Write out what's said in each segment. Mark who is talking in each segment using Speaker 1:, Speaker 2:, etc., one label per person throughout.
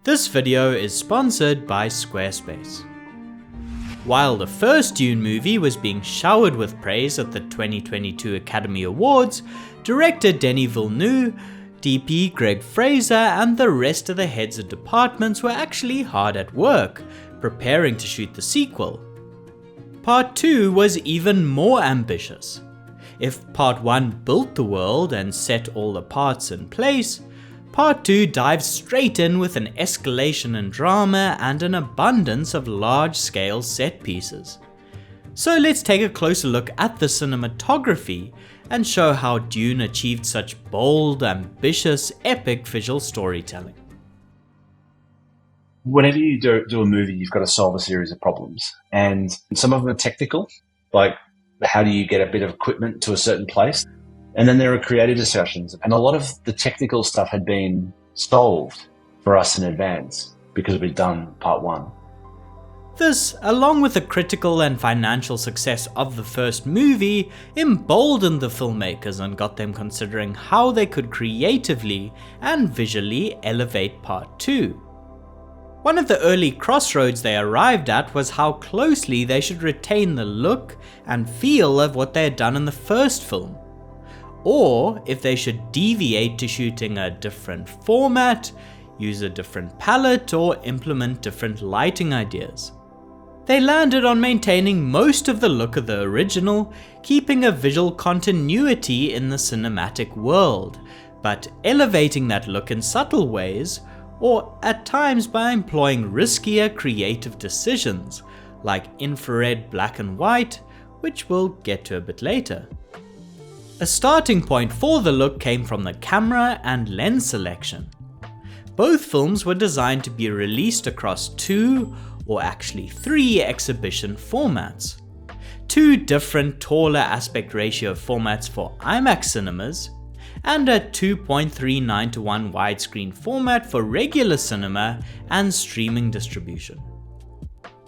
Speaker 1: This video is sponsored by Squarespace. While the first Dune movie was being showered with praise at the 2022 Academy Awards, director Denis Villeneuve, DP Greg Fraser, and the rest of the heads of departments were actually hard at work, preparing to shoot the sequel. Part 2 was even more ambitious. If Part 1 built the world and set all the parts in place, Part 2 dives straight in with an escalation in drama and an abundance of large-scale set pieces. So let's take a closer look at the cinematography and show how Dune achieved such bold, ambitious, epic visual storytelling.
Speaker 2: Whenever you do a movie, you've got to solve a series of problems, and some of them are technical, like how do you get a bit of equipment to a certain place? And then there are creative discussions, and a lot of the technical stuff had been solved for us in advance because we'd done part 1.
Speaker 1: This, along with the critical and financial success of the first movie, emboldened the filmmakers and got them considering how they could creatively and visually elevate part 2. One of the early crossroads they arrived at was how closely they should retain the look and feel of what they had done in the first film, or if they should deviate to shooting a different format, use a different palette, or implement different lighting ideas. They landed on maintaining most of the look of the original, keeping a visual continuity in the cinematic world, but elevating that look in subtle ways, or at times by employing riskier creative decisions, like infrared black and white, which we'll get to a bit later. A starting point for the look came from the camera and lens selection. Both films were designed to be released across 2, or actually 3 exhibition formats. 2 different taller aspect ratio formats for IMAX cinemas, and a 2.39:1 widescreen format for regular cinema and streaming distribution.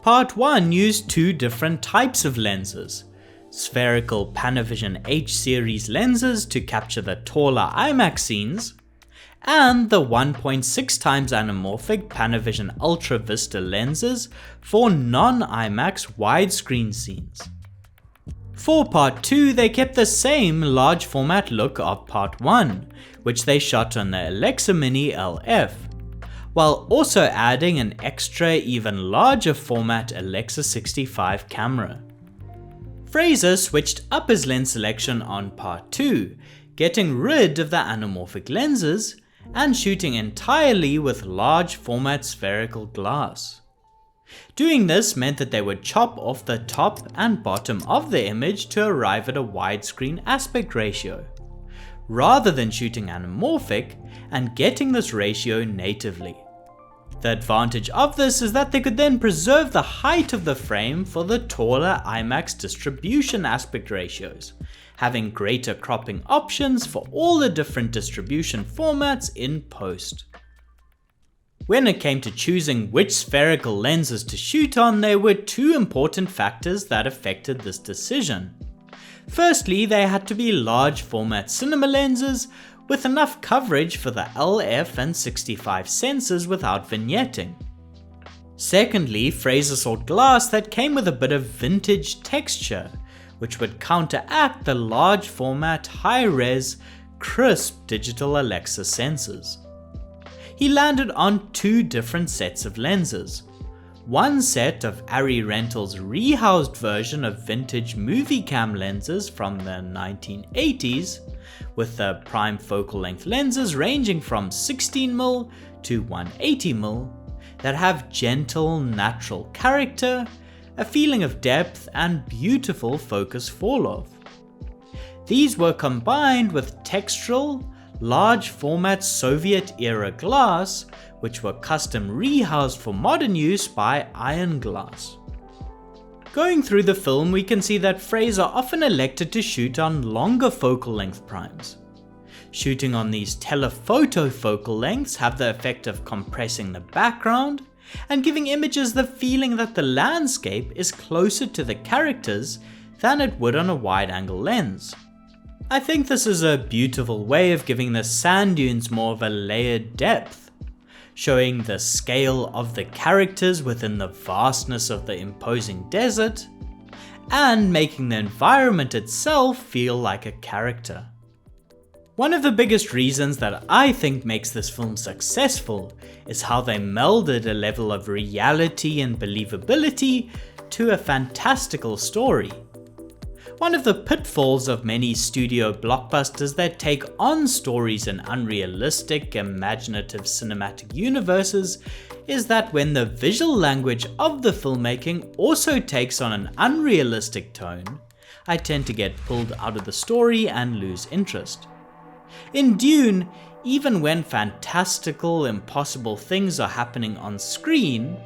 Speaker 1: Part 1 used 2 different types of lenses: spherical Panavision H-series lenses to capture the taller IMAX scenes, and the 1.6x anamorphic Panavision Ultra Vista lenses for non-IMAX widescreen scenes. For Part 2, they kept the same large format look of Part 1, which they shot on the Alexa Mini LF, while also adding an extra even larger format Alexa 65 camera. Fraser switched up his lens selection on Part 2, getting rid of the anamorphic lenses and shooting entirely with large format spherical glass. Doing this meant that they would chop off the top and bottom of the image to arrive at a widescreen aspect ratio, rather than shooting anamorphic and getting this ratio natively. The advantage of this is that they could then preserve the height of the frame for the taller IMAX distribution aspect ratios, having greater cropping options for all the different distribution formats in post. When it came to choosing which spherical lenses to shoot on, there were 2 important factors that affected this decision. Firstly, they had to be large format cinema lenses with enough coverage for the LF and 65 sensors without vignetting. Secondly, Fraser sought glass that came with a bit of vintage texture, which would counteract the large format, high-res, crisp digital Alexa sensors. He landed on 2 different sets of lenses. One set of Arri Rental's rehoused version of vintage movie cam lenses from the 1980s, with the prime focal length lenses ranging from 16mm to 180mm that have gentle, natural character, a feeling of depth, and beautiful focus fall-off. These were combined with textural, large format Soviet-era glass, which were custom rehoused for modern use by Iron Glass. Going through the film, we can see that Fraser often elected to shoot on longer focal length primes. Shooting on these telephoto focal lengths have the effect of compressing the background and giving images the feeling that the landscape is closer to the characters than it would on a wide-angle lens. I think this is a beautiful way of giving the sand dunes more of a layered depth. showing the scale of the characters within the vastness of the imposing desert, and making the environment itself feel like a character. One of the biggest reasons that I think makes this film successful is how they melded a level of reality and believability to a fantastical story. One of the pitfalls of many studio blockbusters that take on stories in unrealistic, imaginative cinematic universes is that when the visual language of the filmmaking also takes on an unrealistic tone, I tend to get pulled out of the story and lose interest. In Dune, even when fantastical, impossible things are happening on screen,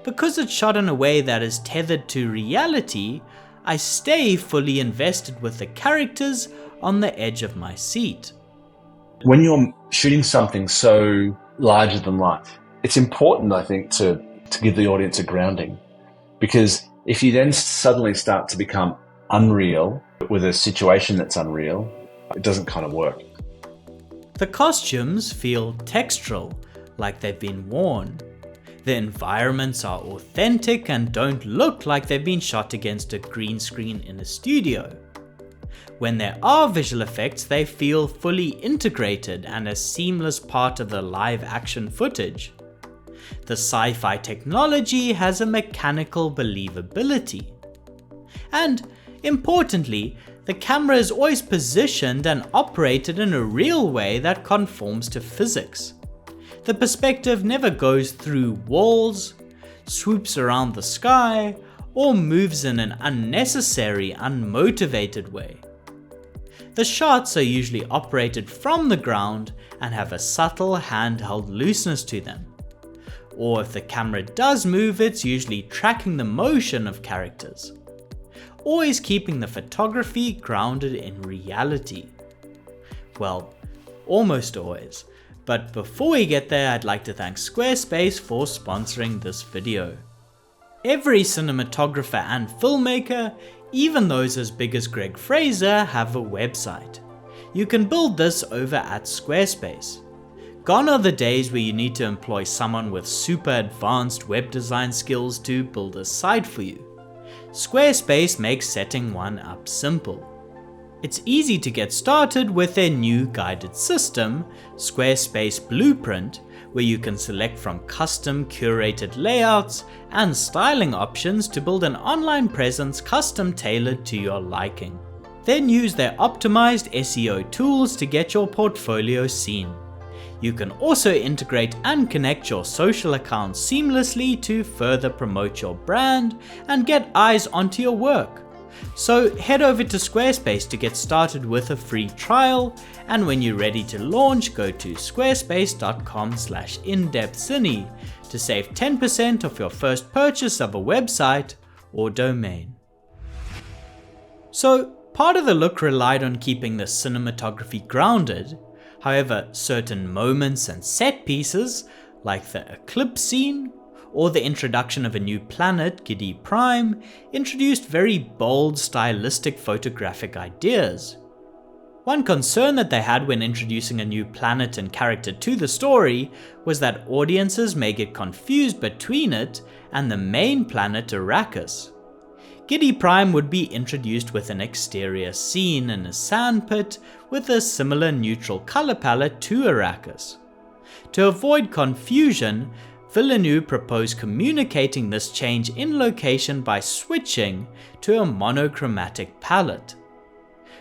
Speaker 1: because it's shot in a way that is tethered to reality, I stay fully invested with the characters on the edge of my seat.
Speaker 2: When you're shooting something so larger than life, it's important, I think, to give the audience a grounding. Because if you then suddenly start to become unreal with a situation that's unreal, it doesn't kind of work.
Speaker 1: The costumes feel textural, like they've been worn. The environments are authentic and don't look like they've been shot against a green screen in a studio. When there are visual effects, they feel fully integrated and a seamless part of the live action footage. The sci-fi technology has a mechanical believability. And, importantly, the camera is always positioned and operated in a real way that conforms to physics. The perspective never goes through walls, swoops around the sky, or moves in an unnecessary, unmotivated way. The shots are usually operated from the ground and have a subtle handheld looseness to them. Or if the camera does move, it's usually tracking the motion of characters, always keeping the photography grounded in reality. Well, almost always. But before we get there, I'd like to thank Squarespace for sponsoring this video. Every cinematographer and filmmaker, even those as big as Greg Fraser, have a website. You can build this over at Squarespace. Gone are the days where you need to employ someone with super advanced web design skills to build a site for you. Squarespace makes setting one up simple. It's easy to get started with their new guided system, Squarespace Blueprint, where you can select from custom curated layouts and styling options to build an online presence custom tailored to your liking. Then use their optimized SEO tools to get your portfolio seen. You can also integrate and connect your social accounts seamlessly to further promote your brand and get eyes onto your work. So head over to Squarespace to get started with a free trial, and when you're ready to launch, go to squarespace.com/indepthcine to save 10% of your first purchase of a website or domain. So part of the look relied on keeping the cinematography grounded. However, certain moments and set pieces, like the eclipse scene or the introduction of a new planet, Giddy Prime, introduced very bold stylistic photographic ideas. One concern that they had when introducing a new planet and character to the story was that audiences may get confused between it and the main planet Arrakis. Giddy Prime would be introduced with an exterior scene in a sandpit with a similar neutral color palette to Arrakis. To avoid confusion, Villeneuve proposed communicating this change in location by switching to a monochromatic palette.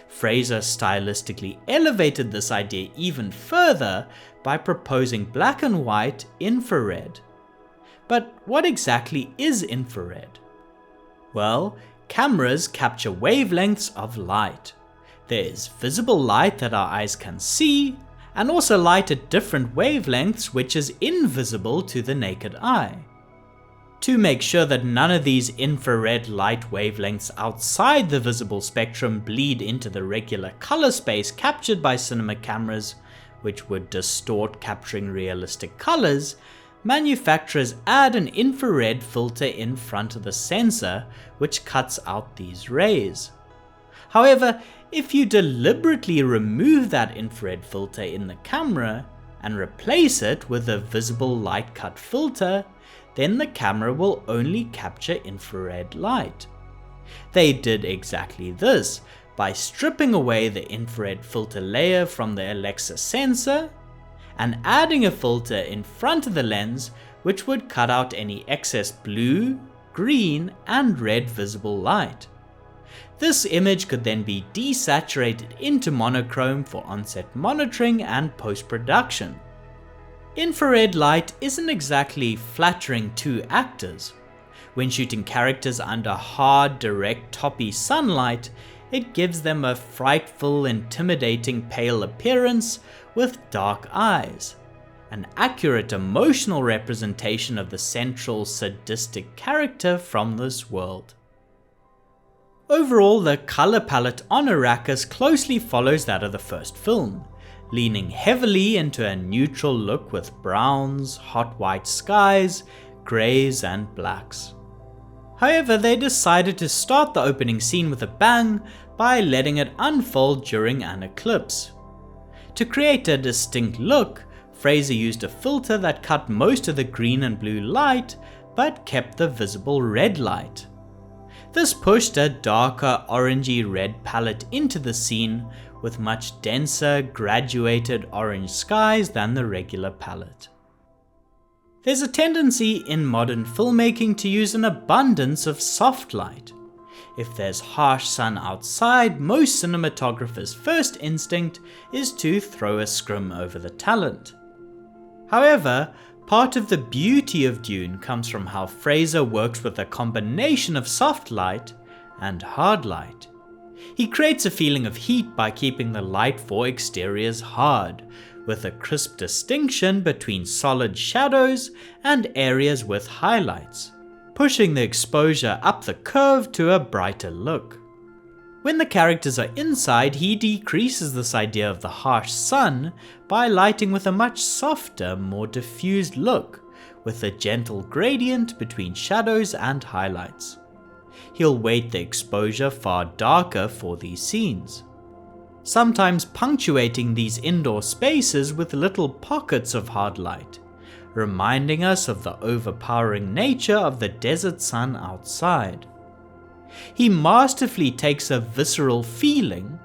Speaker 1: Fraser stylistically elevated this idea even further by proposing black and white infrared. But what exactly is infrared? Well, cameras capture wavelengths of light. There is visible light that our eyes can see, and also light at different wavelengths which is invisible to the naked eye. To make sure that none of these infrared light wavelengths outside the visible spectrum bleed into the regular color space captured by cinema cameras, which would distort capturing realistic colors, manufacturers add an infrared filter in front of the sensor which cuts out these rays. However, if you deliberately remove that infrared filter in the camera and replace it with a visible light cut filter, then the camera will only capture infrared light. They did exactly this by stripping away the infrared filter layer from the Alexa sensor and adding a filter in front of the lens which would cut out any excess blue, green and red visible light. This image could then be desaturated into monochrome for on-set monitoring and post-production. Infrared light isn't exactly flattering to actors. When shooting characters under hard, direct, toppy sunlight, it gives them a frightful, intimidating pale appearance with dark eyes, an accurate emotional representation of the central sadistic character from this world. Overall, the color palette on Arrakis closely follows that of the first film, leaning heavily into a neutral look with browns, hot white skies, greys and blacks. However, they decided to start the opening scene with a bang by letting it unfold during an eclipse. To create a distinct look, Fraser used a filter that cut most of the green and blue light, but kept the visible red light. This pushed a darker orangey red palette into the scene with much denser, graduated orange skies than the regular palette. There's a tendency in modern filmmaking to use an abundance of soft light. If there's harsh sun outside, most cinematographers' first instinct is to throw a scrim over the talent. However, part of the beauty of Dune comes from how Fraser works with a combination of soft light and hard light. He creates a feeling of heat by keeping the light for exteriors hard, with a crisp distinction between solid shadows and areas with highlights, pushing the exposure up the curve to a brighter look. When the characters are inside, he decreases this idea of the harsh sun by lighting with a much softer, more diffused look, with a gentle gradient between shadows and highlights. He'll weight the exposure far darker for these scenes, sometimes punctuating these indoor spaces with little pockets of hard light, reminding us of the overpowering nature of the desert sun outside. He masterfully takes a visceral feeling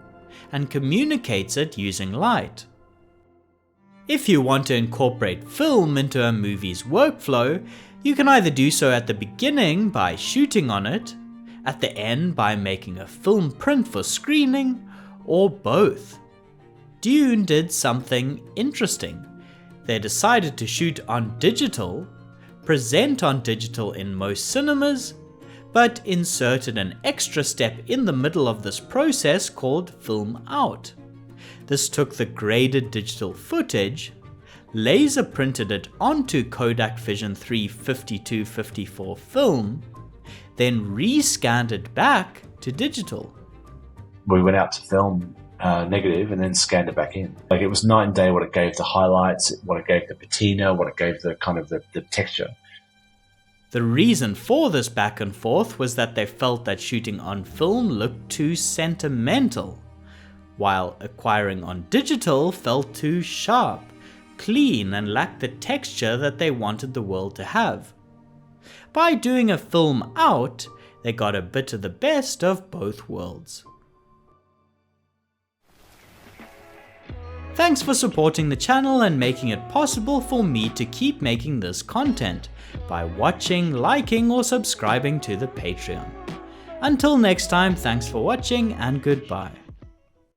Speaker 1: and communicates it using light. If you want to incorporate film into a movie's workflow, you can either do so at the beginning by shooting on it, at the end by making a film print for screening, or both. Dune did something interesting. They decided to shoot on digital, present on digital in most cinemas, but inserted an extra step in the middle of this process called film out. This took the graded digital footage, laser printed it onto Kodak Vision 3 52-54 film, then rescanned it back to digital.
Speaker 2: We went out to film negative and then scanned it back in. Like, it was night and day what it gave the highlights, what it gave the patina, what it gave the kind of the texture.
Speaker 1: The reason for this back and forth was that they felt that shooting on film looked too sentimental, while acquiring on digital felt too sharp, clean, and lacked the texture that they wanted the world to have. By doing a film out, they got a bit of the best of both worlds. Thanks for supporting the channel and making it possible for me to keep making this content by watching, liking, or subscribing to the Patreon. Until next time, thanks for watching and goodbye.